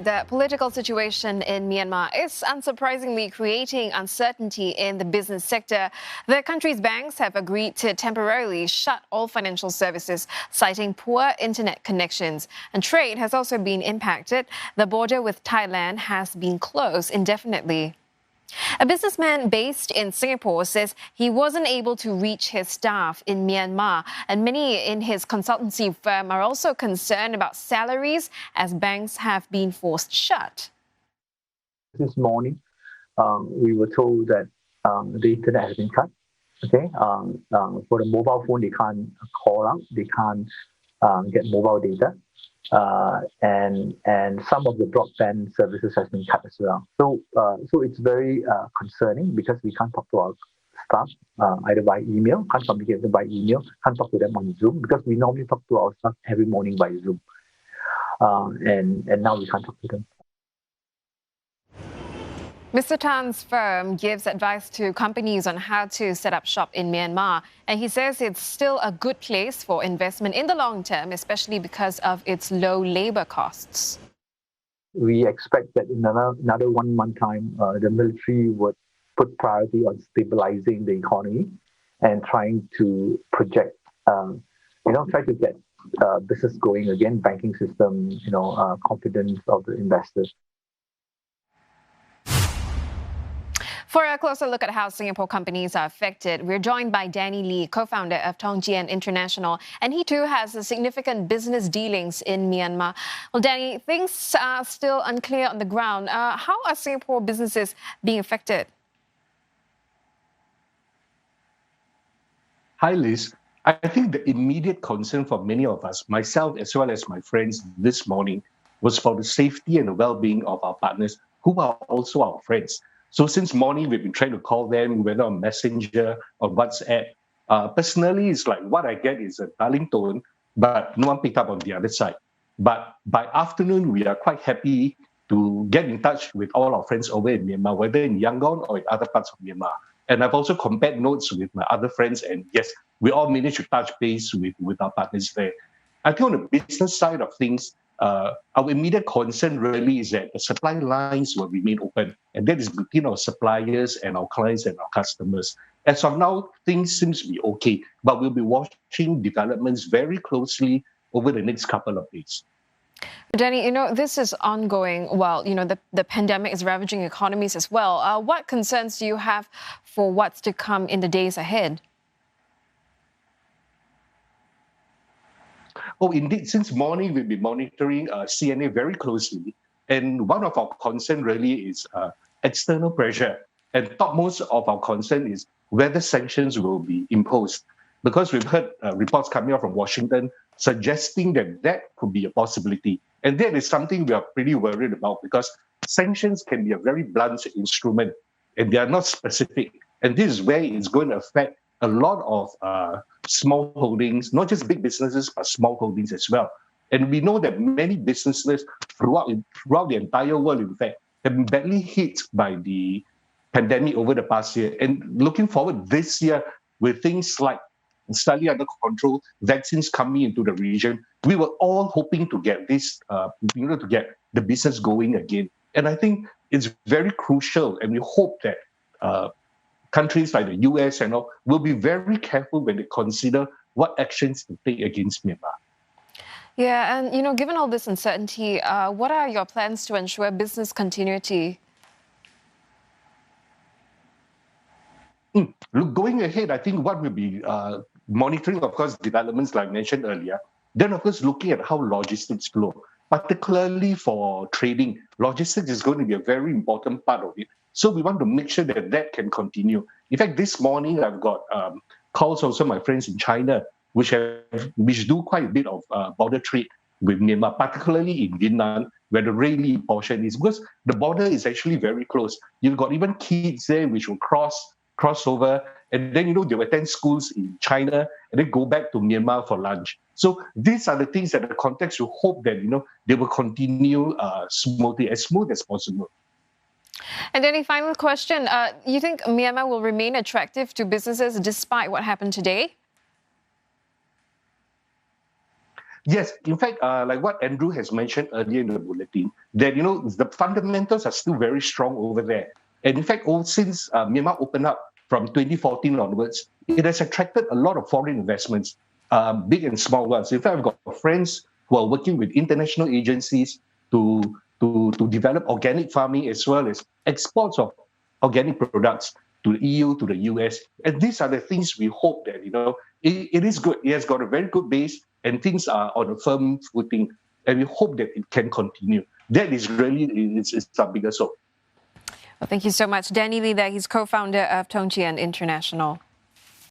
The political situation in Myanmar is unsurprisingly creating uncertainty in the business sector. The country's banks have agreed to temporarily shut all financial services, citing poor internet connections. And trade has also been impacted. The border with Thailand has been closed indefinitely. A businessman based in Singapore says he wasn't able to reach his staff in Myanmar, and many in his consultancy firm are also concerned about salaries as banks have been forced shut. This morning, we were told that the internet has been cut. Okay, for the mobile phone, they can't call out, they can't get mobile data. And some of the broadband services has been cut as well. So it's very concerning because we can't talk to our staff either by email, can't communicate with them by email, can't talk to them on Zoom because we normally talk to our staff every morning by Zoom. And now we can't talk to them. Mr. Tan's firm gives advice to companies on how to set up shop in Myanmar, and he says it's still a good place for investment in the long term, especially because of its low labor costs. We expect that in another 1 month time, the military would put priority on stabilizing the economy and trying to project, try to get business going again, banking system, confidence of the investors. For a closer look at how Singapore companies are affected, we're joined by Danny Lee, co-founder of Tong Jian International, and he too has a significant business dealings in Myanmar. Well, Danny, things are still unclear on the ground. How are Singapore businesses being affected? Hi, Liz. I think the immediate concern for many of us, myself as well as my friends this morning, was for the safety and the well-being of our partners who are also our friends. So since morning, we've been trying to call them, whether on Messenger or WhatsApp. Personally, it's like what I get is a dialing tone, but no one picked up on the other side. But by afternoon, we are quite happy to get in touch with all our friends over in Myanmar, whether in Yangon or in other parts of Myanmar. And I've also compared notes with my other friends, and yes, we all managed to touch base with our partners there. I think on the business side of things, our immediate concern really is that the supply lines will remain open, and that is between our suppliers and our clients and our customers. As of now, things seem to be okay, but we'll be watching developments very closely over the next couple of days. Danny, this is ongoing. Well, the pandemic is ravaging economies as well. What concerns do you have for what's to come in the days ahead? Oh, indeed. Since morning, we've been monitoring CNA very closely. And one of our concern really is external pressure. And topmost of our concern is whether sanctions will be imposed. Because we've heard reports coming out from Washington suggesting that could be a possibility. And that is something we are pretty worried about because sanctions can be a very blunt instrument and they are not specific. And this is where it's going to affect a lot of small holdings, not just big businesses, but small holdings as well. And we know that many businesses throughout the entire world, in fact, have been badly hit by the pandemic over the past year. And looking forward this year, with things like slightly under control, vaccines coming into the region, we were all hoping to get this, to get the business going again. And I think it's very crucial, and we hope that countries like the US and all will be very careful when they consider what actions to take against Myanmar. Yeah, and given all this uncertainty, what are your plans to ensure business continuity? Look, going ahead, I think what we'll be monitoring, of course, developments like I mentioned earlier, then of course looking at how logistics flow, particularly for trading. Logistics is going to be a very important part of it. So we want to make sure that can continue. In fact, this morning I've got calls also my friends in China, which do quite a bit of border trade with Myanmar, particularly in Vietnam, where the Rayleigh portion is, because the border is actually very close. You've got even kids there which will cross over, and then they will attend schools in China and then go back to Myanmar for lunch. So these are the things that the context will hope that they will continue smoothly, as smooth as possible. And then a final question. You think Myanmar will remain attractive to businesses despite what happened today? Yes, in fact, like what Andrew has mentioned earlier in the bulletin, that the fundamentals are still very strong over there. And in fact, since Myanmar opened up from 2014 onwards, it has attracted a lot of foreign investments, big and small ones. In fact, I've got friends who are working with international agencies to develop organic farming as well as exports of organic products to the EU, to the US. And these are the things we hope that, it is good. It has got a very good base and things are on a firm footing. And we hope that it can continue. That is really, it's our biggest hope. Well, thank you so much. Danny Lee there, he's co-founder of Tong Jian International.